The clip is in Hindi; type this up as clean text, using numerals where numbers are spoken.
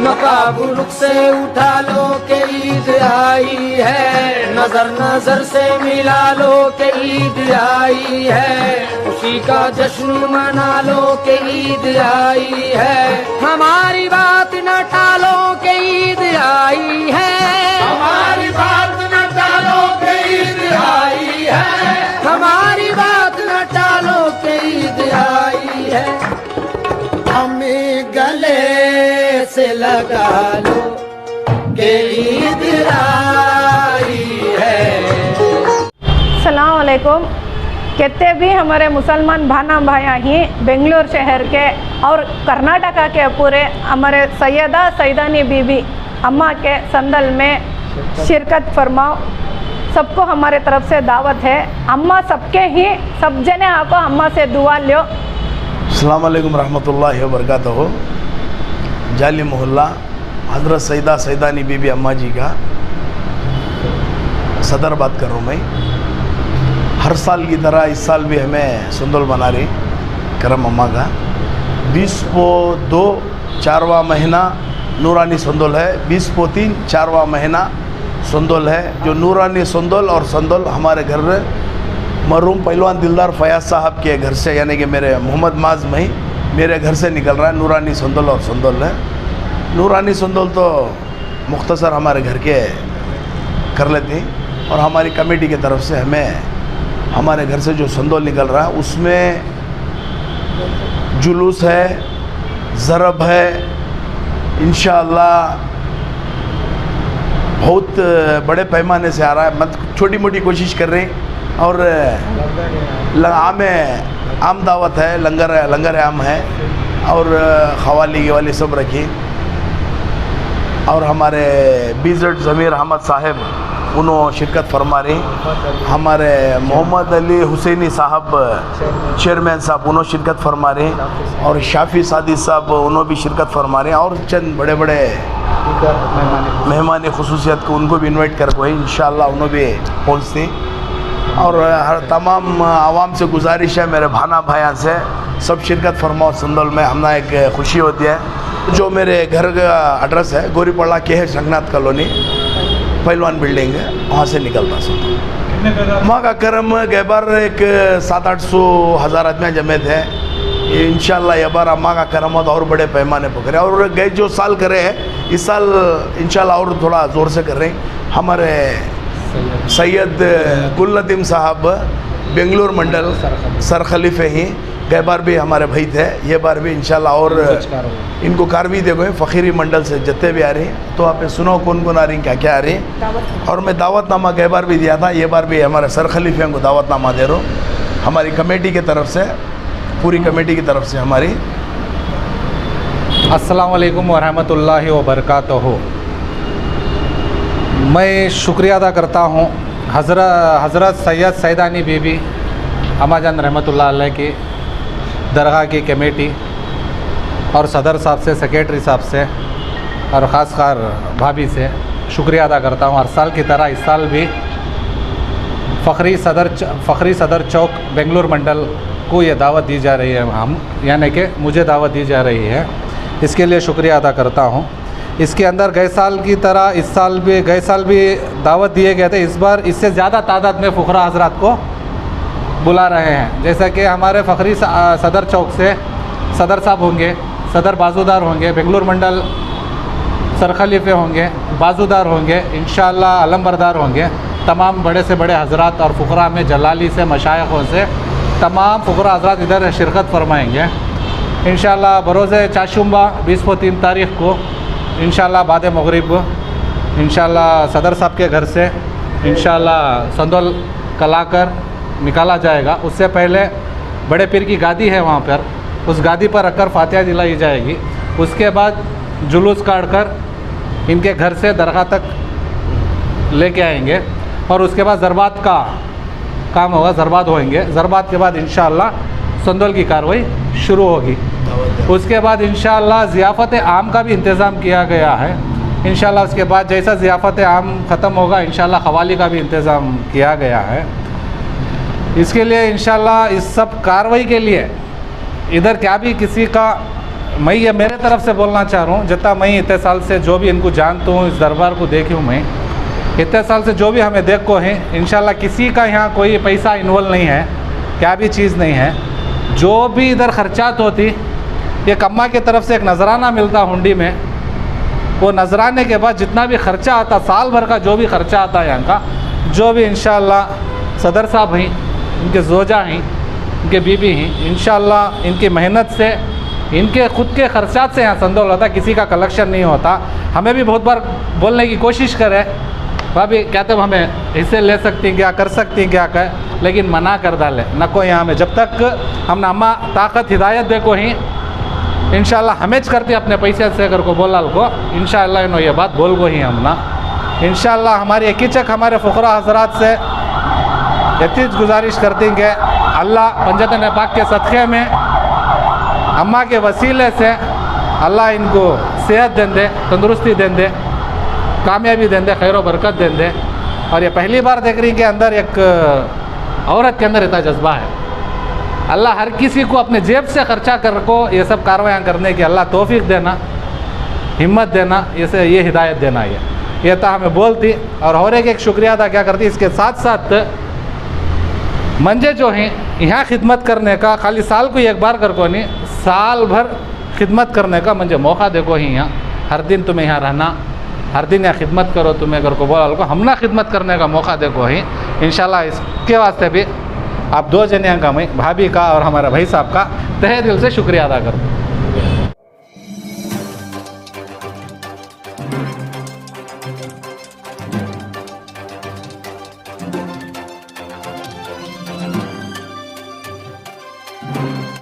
नकाब से उठा लो के ईद आई है, नजर नजर से मिला लो के ईद आई है, खुशी का जश्न मना लो के ईद आई है, हमारी बात न टालो के ईद आई है, हमारी बात न टालो के ईद आई है, हमारी बात न टालो के ईद आई है, हमें गले से लगा लो के ईद आई है। सलाम अलैकुम। कितने भी हमारे मुसलमान भाना भाइयाँ ही बेंगलोर शहर के और कर्नाटका के पूरे हमारे सैयदा सैदानी बीबी अम्मा के संदल में शिरकत फरमाओ। सबको हमारे तरफ से दावत है। अम्मा सबके ही सब जने आको अम्मा से दुआ लो। अस्सलाम वालेकुम रहमतुल्लाहि व बरकातहू। जाली मोहल्ला हज़रत सैदा सैदानी बीबी अम्मा जी का सदर बात कर रहा हूँ मैं। हर साल की तरह इस साल भी हमें सुंदल बना रही करम अम्मा का 20/2 4वां महीना नूरानी सुंदल है। 20/3 4वां महीना सुंदल है। जो नूरानी सुंदल और संदल हमारे घर मरहूम पहलवान दिलदार फयाज साहब के घर से यानी कि मेरे मोहम्मद माज मही मेरे घर से निकल रहा है। नूरानी सुंदल और संदल है। नूरानी सुंदल तो मुख्तसर हमारे घर के कर लेते हैं और हमारी कमेटी की तरफ से हमें हमारे घर से जो संदल निकल रहा है उसमें जुलूस है, ज़रब है, इंशाअल्लाह बहुत बड़े पैमाने से आ रहा है। मत छोटी मोटी कोशिश कर रहे हैं और आम दावत है, लंगर आम है और खवाली वाली सब रखी। और हमारे बीज़ेड ज़मीर अहमद साहब उन्होंने शिरकत फरमा रही। हमारे मोहम्मद अली हुसैनी साहब चेयरमैन साहब उन्होंने शिरकत फरमा रहे और शाफी सादी साहब उन्होंने भी शिरकत फरमा रहे और चंद बड़े बड़े मेहमान खुसूसियत को उनको भी इन्वाइट कर कोई इंशाअल्लाह उन्होंने भी पहुँचती। और हर तमाम आवाम से गुजारिश है मेरे भाना भाइयों से सब शिरकत फरमाओ संदल में। हमना एक खुशी होती है। जो मेरे घर का एड्रेस है गोरीपड़ा के है रंगनाथ कॉलोनी पहलवान बिल्डिंग है, वहाँ से निकलता संदल। वहाँ का करम गए बार एक 700-800 हज़ार आदमी जमे थे। इंशाल्लाह ये बार अम्मा का करम और बड़े पैमाने पर करे और गए जो साल करे हैं इस साल इंशाल्लाह और थोड़ा ज़ोर से कर रहे हैं। हमारे सैयद गुल नदीम साहब बेंगलोर मंडल सर खलीफे ही गए बार भी हमारे भाई थे। ये बार भी इंशाल्लाह और इनको कार भी देखो फ़कीरी मंडल से जत्ते भी आ रही हैं। तो आपने सुनो कौन कौन आ रही हैं, क्या क्या आ रही हैं। और मैं दावतनामा गए बार भी दिया था, ये बार भी हमारे सर खलीफे को दावतनामा दे रहा हूँ हमारी कमेटी की तरफ से, पूरी कमेटी की तरफ से हमारी। अस्सलाम वालेकुम वरहमतुल्लाहि व बरकातहू। मैं शुक्रिया अदा करता हूँ हज़रत सैयद सैदानी बीबी अम्मा जान रहमतुल्लाह अलैह की दरगाह की कमेटी और सदर साहब से, सेक्रेटरी साहब से और ख़ासकर भाभी से शुक्रिया अदा करता हूँ। हर साल की तरह इस साल भी फ़खरी सदर चौक बेंगलोर मंडल को ये दावत दी जा रही है, हम यानी कि मुझे दावत दी जा रही है, इसके लिए शुक्रिया अदा करता हूँ। इसके अंदर गए साल की तरह गए साल भी दावत दिए गए थे। इस बार इससे ज़्यादा तादाद में फ़ुकरा हज़रात को बुला रहे हैं। जैसा कि हमारे फ़खरी सदर चौक से सदर साहब होंगे, सदर बाजूदार होंगे, बेंगलोर मंडल सर खलीफे होंगे, बाजूदार होंगे, इंशाअल्लाह अलमबरदार होंगे। तमाम बड़े से बड़े हज़रात और फ़ुकरा में जलाली से मशाइखों से तमाम फ़ुकरा हज़रात इधर शिरकत फरमाएँगे इंशाअल्लाह। बरोज़े चाशुम्बा 20/3 तारीख़ को इंशाअल्लाह बाद मगरिब इंशाअल्लाह सदर साहब के घर से इंशाअल्लाह संदल कलाकर निकाला जाएगा। उससे पहले बड़े पीर की गादी है वहाँ पर, उस गादी पर रखकर फातिहा दिलाई जाएगी। उसके बाद जुलूस काट कर इनके घर से दरगाह तक लेके आएंगे और उसके बाद ज़रबात का काम होगा, ज़रबात होंगे। ज़रबात के बाद इंशाअल्लाह संदल की कार्रवाई शुरू होगी। उसके बाद इंशाअल्लाह ज़ियाफ़त आम का भी इंतज़ाम किया गया है इंशाअल्लाह। उसके बाद जैसा ज़ियाफ़त आम ख़त्म होगा इंशाअल्लाह ख़वाली का भी इंतज़ाम किया गया है। इसके लिए इंशाल्लाह इस सब कार्रवाई के लिए इधर क्या भी किसी का, मैं ये मेरे तरफ से बोलना चाह रहा हूँ, जितना मैं इतने साल से जो भी इनको जानता हूँ, इस दरबार को देखी हूँ, मैं इतने साल से जो भी हमें देख को है, इंशाल्लाह किसी का यहाँ कोई पैसा इन्वॉल्व नहीं है, क्या भी चीज़ नहीं है। जो भी इधर खर्चात होती, एक अम्मा की तरफ से एक नजराना मिलता हुंडी में, वो नजराने के बाद जितना भी खर्चा आता, साल भर का जो भी खर्चा आता है यहाँ का, जो भी इंशाल्लाह सदर साहब हैं, इनके जोजा हैं, इनके बीबी हैं, इंशाल्लाह इनकी मेहनत से, इनके ख़ुद के खर्चात से यहाँ संदोल होता, किसी का कलेक्शन नहीं होता। हमें भी बहुत बार बोलने की कोशिश करे, भाभी कहते हमें हिस्से ले सकती हैं, क्या कर सकती हैं, क्या कह, लेकिन मना कर डाले न को यहाँ में। जब तक हम अम्मा ताकत हिदायत देखो ही इंशाल्लाह हमें करते अपने पैसे से अगर को बोलाल को, इंशाल्लाह इन्हों ये बात बोल गो ही हम ना। इंशाल्लाह हमारी एक ही चक हमारे फ़ुक़रा हज़रात से इतनी गुजारिश करते हैं कि अल्लाह पंजतन पाक के सदक़े में अम्मा के वसीले से अल्लाह इनको सेहत दें दे, तंदुरुस्ती दें दे, कामयाबी दें दे, खैर बरकत दें दे। और ये पहली बार देख रही कि अंदर एक औरत के अंदर इतना जज्बा है। अल्लाह हर किसी को अपने जेब से खर्चा कर को ये सब कार्रवाई करने की अल्लाह तौफीक देना, हिम्मत देना, ये हिदायत देना, ये तो हमें बोलती। और एक शुक्रिया अदा क्या करती, इसके साथ साथ मंजे जो हैं यहाँ खिदमत करने का, खाली साल को एक बार कर को नहीं, साल भर खिदमत करने का मुझे मौका देखो ही। यहाँ हर दिन तुम्हें यहाँ रहना, हर दिन यहाँ खिदमत करो, तुम्हें अगर को बोला को हमना खिदमत करने का मौका देखो ही। इंशाल्लाह इसके वास्ते भी आप दो जनिया का, मैं भाभी का और हमारे भाई साहब का तहे दिल से शुक्रिया अदा करता हूँ।